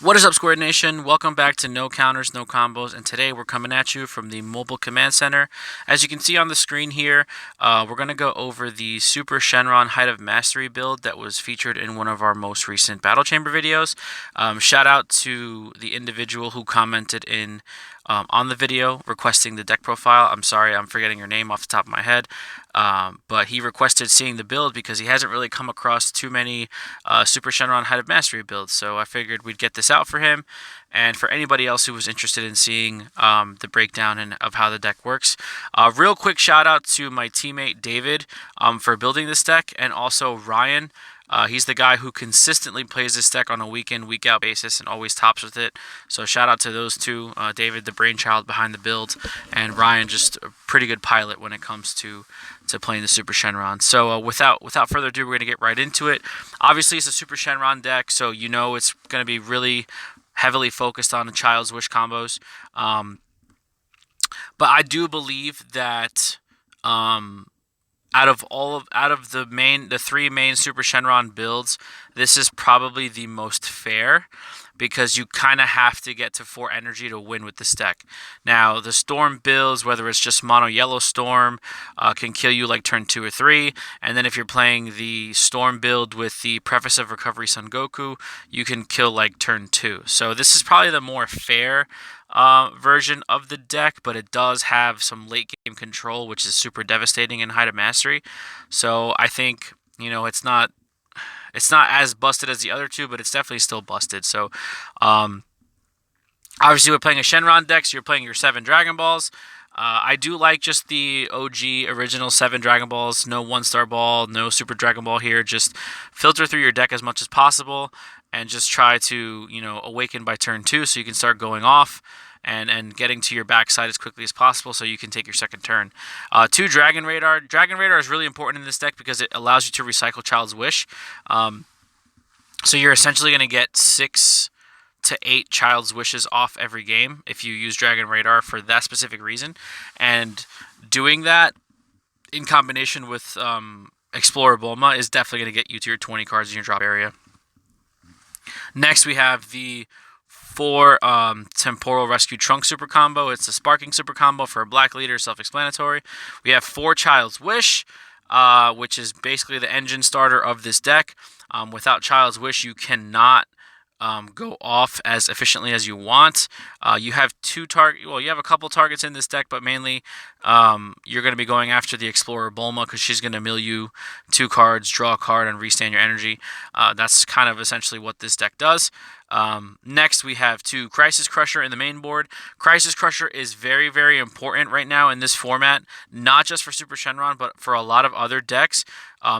What is up, Squared Nation? Welcome back to No Counters, No Combos, and today we're coming at you from the mobile command center. As you can see on the screen here, we're going to go over the Super Shenron Height of Mastery build that was featured in one of our most recent Battle Chamber videos. Shout out to the individual who commented in on the video requesting the deck profile. I'm sorry, I'm forgetting your name off the top of my head. But he requested seeing the build because he hasn't really come across too many Super Shenron Height of Mastery builds. So I figured we'd get this out for him and for anybody else who was interested in seeing the breakdown of how the deck works. Real quick shout out to my teammate David for building this deck, and also Ryan. He's the guy who consistently plays this deck on a week in, week out basis and always tops with it. So shout out to those two, David, the brainchild behind the build, and Ryan, just a pretty good pilot when it comes to playing the Super Shenron. So without further ado, we're going to get right into it. Obviously, it's a Super Shenron deck, so you know it's going to be really heavily focused on the Child's Wish combos. But I do believe that out of the three main Super Shenron builds, this is probably the most fair, because you kind of have to get to 4 energy to win with this deck. Now, the Storm builds, whether it's just mono yellow Storm, can kill you like turn 2 or 3, and then if you're playing the Storm build with the Preface of Recovery Son Goku, you can kill like turn 2. So this is probably the more fair version of the deck, but it does have some late game control, which is super devastating in Height of Mastery. So I think, you know, it's not as busted as the other two, but it's definitely still busted. So obviously we're playing a Shenron deck, so you're playing your 7 Dragon Balls. I do like just the OG original 7 Dragon Balls. No 1-star ball, no Super Dragon Ball here. Just filter through your deck as much as possible and just try to, you know, awaken by turn 2 so you can start going off and getting to your backside as quickly as possible so you can take your second turn. 2 Dragon Radar. Dragon Radar is really important in this deck because it allows you to recycle Child's Wish. So you're essentially going to get 6 to 8 Child's Wishes off every game if you use Dragon Radar for that specific reason. And doing that in combination with Explorer Bulma is definitely going to get you to your 20 cards in your drop area. Next, we have the 4 Temporal Rescue Trunk Super Combo. It's a Sparking Super Combo for a Black Leader, self-explanatory. We have 4 Child's Wish, which is basically the engine starter of this deck. Without Child's Wish, you cannot go off as efficiently as you want. You have you have a couple targets in this deck, but mainly you're going to be going after the Explorer Bulma because she's going to mill you 2 cards, draw a card, and restand your energy. That's kind of essentially what this deck does. Next, we have 2 Crisis Crusher in the main board. Crisis Crusher is very, very important right now in this format, not just for Super Shenron, but for a lot of other decks,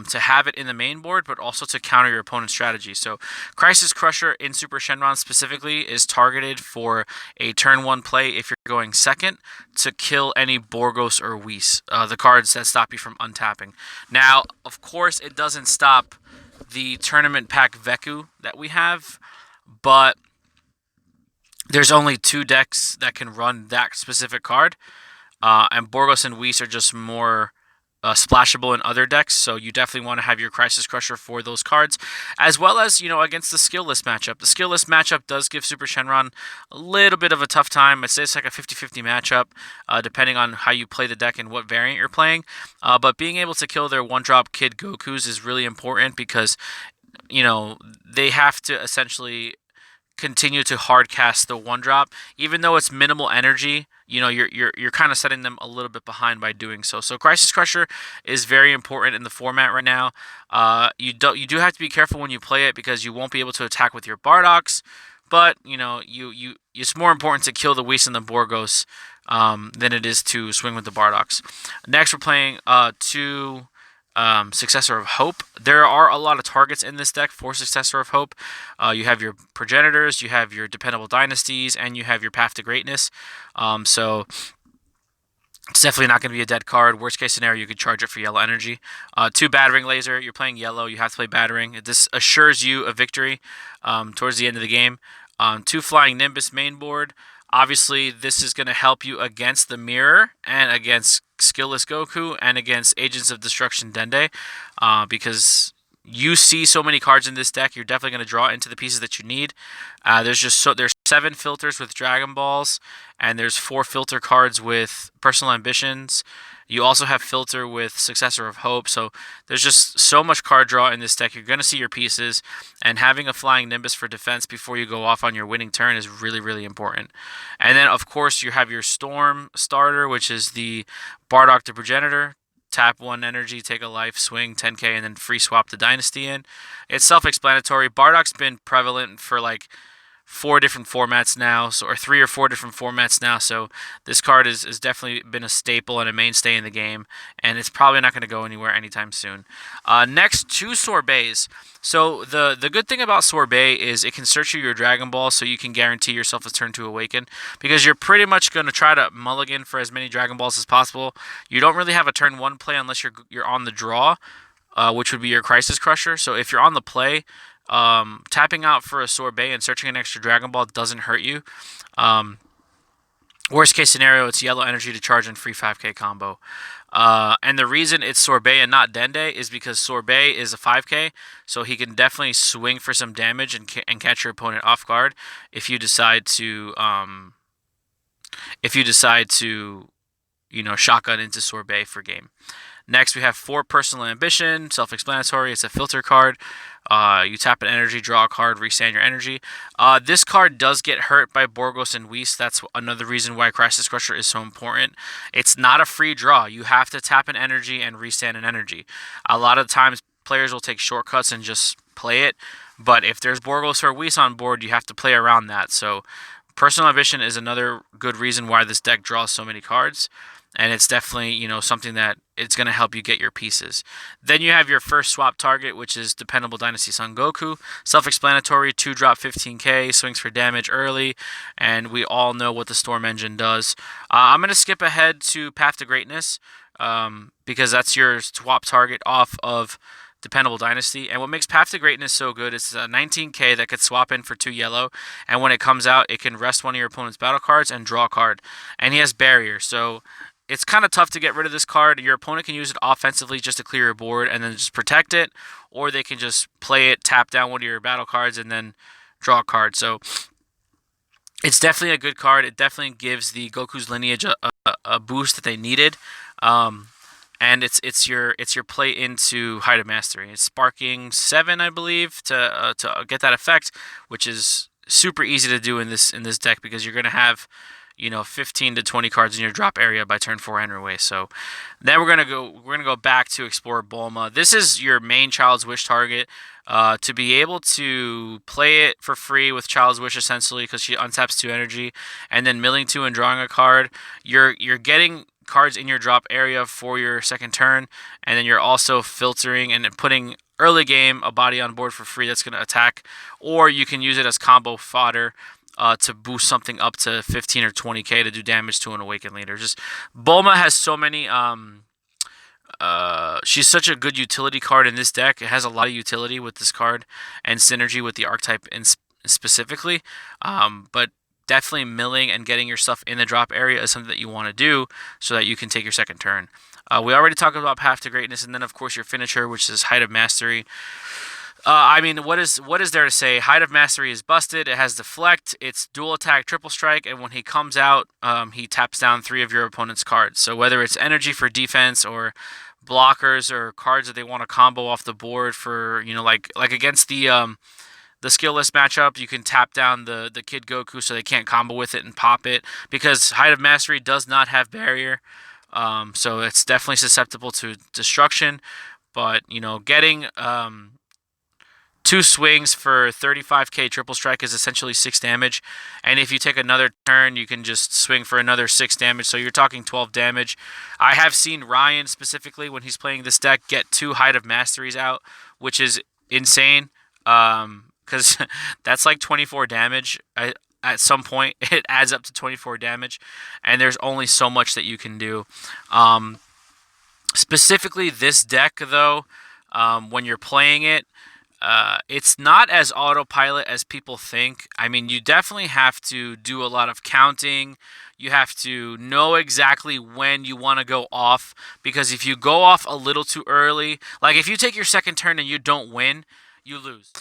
to have it in the main board, but also to counter your opponent's strategy. So Crisis Crusher in Super Shenron specifically is targeted for a turn 1 play if you're going second to kill any Borgos or Whis, the cards that stop you from untapping. Now, of course, it doesn't stop the tournament pack Veku that we have, but there's only 2 decks that can run that specific card, and Borgos and Whis are just more splashable in other decks, so you definitely want to have your Crisis Crusher for those cards, as well as, you know, against the skillless matchup. The skillless matchup does give Super Shenron a little bit of a tough time. I'd say it's like a 50-50 matchup, depending on how you play the deck and what variant you're playing, but being able to kill their 1-drop Kid Gokus is really important because, you know, they have to essentially continue to hard cast the 1-drop, even though it's minimal energy. You know, you're kind of setting them a little bit behind by doing so. So Crisis Crusher is very important in the format right now. You do have to be careful when you play it because you won't be able to attack with your Bardox, but you know, it's more important to kill the Whis and the Borgos than it is to swing with the Bardox. Next, we're playing 2 Successor of Hope. There are a lot of targets in this deck for Successor of Hope. You have your Progenitors, you have your Dependable Dynasties, and you have your Path to Greatness. So it's definitely not going to be a dead card. Worst case scenario, you could charge it for yellow energy. 2 Battering Laser. You're playing yellow. You have to play Battering. This assures you a victory towards the end of the game. 2 Flying Nimbus main board. Obviously, this is going to help you against the Mirror and against Skillless Goku and against Agents of Destruction Dende, because you see so many cards in this deck, you're definitely going to draw into the pieces that you need. There's 7 filters with Dragon Balls, and there's 4 filter cards with Personal Ambitions. You also have filter with Successor of Hope, so there's just so much card draw in this deck. You're going to see your pieces, and having a Flying Nimbus for defense before you go off on your winning turn is really, really important. And then, of course, you have your Storm starter, which is the Bardock the Progenitor. Tap 1 energy, take a life, swing 10k, and then free swap the Dynasty in. It's self-explanatory. Bardock's been prevalent for like 4 different formats now, or 3 or 4 different formats now. So this card has definitely been a staple and a mainstay in the game, and it's probably not going to go anywhere anytime soon. Next, 2 Sorbets. So the good thing about Sorbet is it can search you your Dragon Ball, so you can guarantee yourself a turn to awaken, because you're pretty much going to try to mulligan for as many Dragon Balls as possible. You don't really have a turn 1 play unless you're on the draw, which would be your Crisis Crusher. So if you're on the play, tapping out for a Sorbet and searching an extra Dragon Ball doesn't hurt you. Worst case scenario, it's yellow energy to charge and free 5k combo. And the reason it's Sorbet and not Dende is because Sorbet is a 5k, so he can definitely swing for some damage and catch your opponent off guard if you decide to shotgun into Sorbet for game. Next, we have 4 Personal Ambition, self-explanatory. It's a filter card. You tap an energy, draw a card, restand your energy. This card does get hurt by Borgos and Whis. That's another reason why Crisis Crusher is so important. It's not a free draw. You have to tap an energy and restand an energy. A lot of times, players will take shortcuts and just play it. But if there's Borgos or Whis on board, you have to play around that. So Personal Ambition is another good reason why this deck draws so many cards. And it's definitely, something that it's going to help you get your pieces. Then you have your first swap target, which is Dependable Dynasty Son Goku. Self-explanatory, 2-drop 15k, swings for damage early, and we all know what the Storm Engine does. I'm going to skip ahead to Path to Greatness, because that's your swap target off of Dependable Dynasty. And what makes Path to Greatness so good is a 19k that could swap in for 2 yellow, and when it comes out, it can rest one of your opponent's battle cards and draw a card. And he has Barrier, so it's kind of tough to get rid of this card. Your opponent can use it offensively just to clear your board and then just protect it, or they can just play it, tap down one of your battle cards, and then draw a card. So it's definitely a good card. It definitely gives the Goku's lineage a boost that they needed. And it's your play into Height of Mastery. It's sparking 7, I believe, to get that effect, which is super easy to do in this deck because you're gonna have 15 to 20 cards in your drop area by turn 4 anyway. So then we're gonna go back to explore Bulma. This is your main Child's Wish target. To be able to play it for free with Child's Wish essentially, because she untaps 2 energy, and then milling 2 and drawing a card. You're getting cards in your drop area for your second turn, and then you're also filtering and putting early game a body on board for free that's going to attack, or you can use it as combo fodder to boost something up to 15 or 20k to do damage to an Awakened Leader. Just Bulma has so many. She's such a good utility card in this deck. It has a lot of utility with this card and synergy with the archetype specifically. But definitely milling and getting your stuff in the drop area is something that you want to do so that you can take your second turn. We already talked about Path to Greatness, and then of course your finisher, which is Height of Mastery. What is there to say? Height of Mastery is busted. It has Deflect. It's dual attack, triple strike, and when he comes out, he taps down 3 of your opponent's cards. So whether it's energy for defense or blockers or cards that they want to combo off the board for, like against the skillless matchup, you can tap down the Kid Goku so they can't combo with it and pop it, because Height of Mastery does not have Barrier. So it's definitely susceptible to destruction. But getting 2 swings for 35k triple strike is essentially 6 damage, and if you take another turn, you can just swing for another 6 damage, so you're talking 12 damage. I have seen Ryan, specifically when he's playing this deck, get 2 Height of Masteries out, which is insane, because that's like 24 damage. At some point, it adds up to 24 damage, and there's only so much that you can do. Specifically this deck, though, when you're playing it, It's not as autopilot as people think. I mean, you definitely have to do a lot of counting. You have to know exactly when you want to go off, because if you go off a little too early, like if you take your second turn and you don't win, you lose.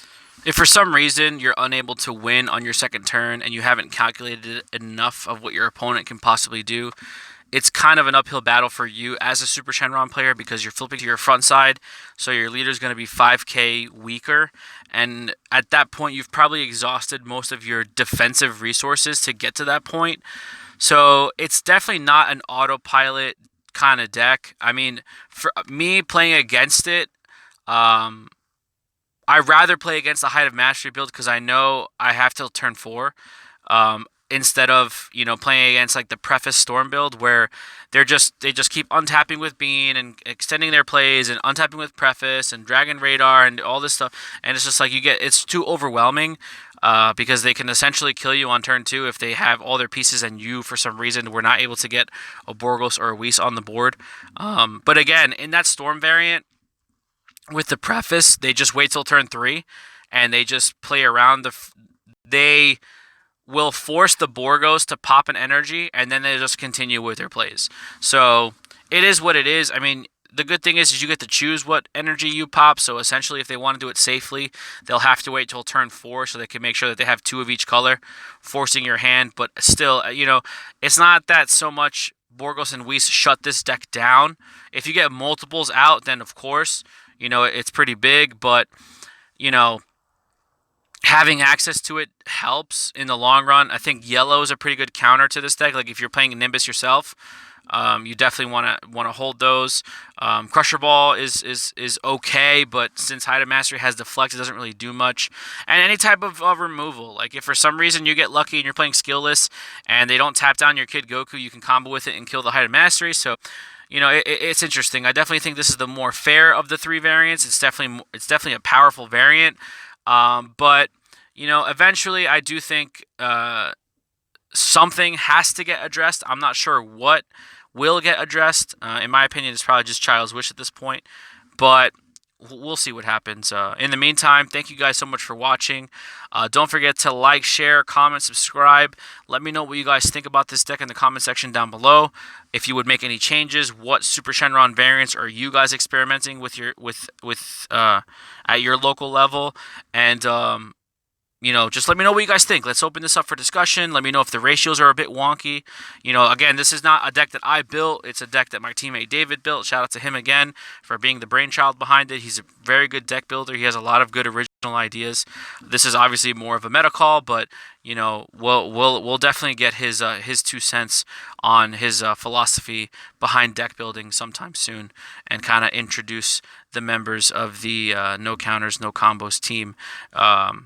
If for some reason you're unable to win on your second turn and you haven't calculated enough of what your opponent can possibly do, it's kind of an uphill battle for you as a Super Shenron player, because you're flipping to your front side, so your leader is going to be 5k weaker, and at that point you've probably exhausted most of your defensive resources to get to that point. So it's definitely not an autopilot kind of deck. I mean, for me playing against it, I'd rather play against the Height of Mastery build, because I know I have till turn 4. Instead of, playing against like the Preface Storm build, where they just keep untapping with Bean and extending their plays and untapping with Preface and Dragon Radar and all this stuff, and it's just like it's too overwhelming, because they can essentially kill you on turn 2 if they have all their pieces and you for some reason were not able to get a Borgos or a Whis on the board. But again, in that Storm variant with the Preface, they just wait till turn 3 and they just play around they will force the Borgos to pop an energy, and then they just continue with their plays. So it is what it is. I mean, the good thing is you get to choose what energy you pop. So essentially, if they want to do it safely, they'll have to wait till turn 4 so they can make sure that they have 2 of each color, forcing your hand. But still, it's not that so much Borgos and Whis shut this deck down. If you get multiples out, then of course, it's pretty big. But, having access to it helps in the long run. I think yellow is a pretty good counter to this deck. Like if you're playing Nimbus yourself, you definitely want to hold those. Crusher Ball is okay, but since Height of Mastery has Deflect, it doesn't really do much. And any type of removal, like if for some reason you get lucky and you're playing skillless and they don't tap down your Kid Goku, you can combo with it and kill the Height of Mastery. So it's interesting. I definitely think this is the more fair of the 3 variants. It's definitely a powerful variant. But eventually I do think something has to get addressed. I'm not sure what will get addressed. In my opinion, it's probably just Child's Wish at this point, but we'll see what happens. In the meantime, thank you guys so much for watching. Don't forget to like, share, comment, subscribe. Let me know what you guys think about this deck in the comment section down below. If you would make any changes, what Super Shenron variants are you guys experimenting with at your local level, and just let me know what you guys think. Let's open this up for discussion. Let me know if the ratios are a bit wonky. Again, this is not a deck that I built. It's a deck that my teammate David built. Shout out to him again for being the brainchild behind it. He's a very good deck builder. He has a lot of good original ideas. This is obviously more of a meta call, but we'll definitely get his 2 cents on his philosophy behind deck building sometime soon, and kind of introduce the members of the No Counters, No Combos team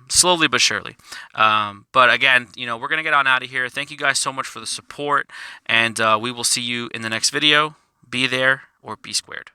slowly but surely. But again, we're gonna get on out of here. Thank you guys so much for the support, and we will see you in the next video. Be there or be squared.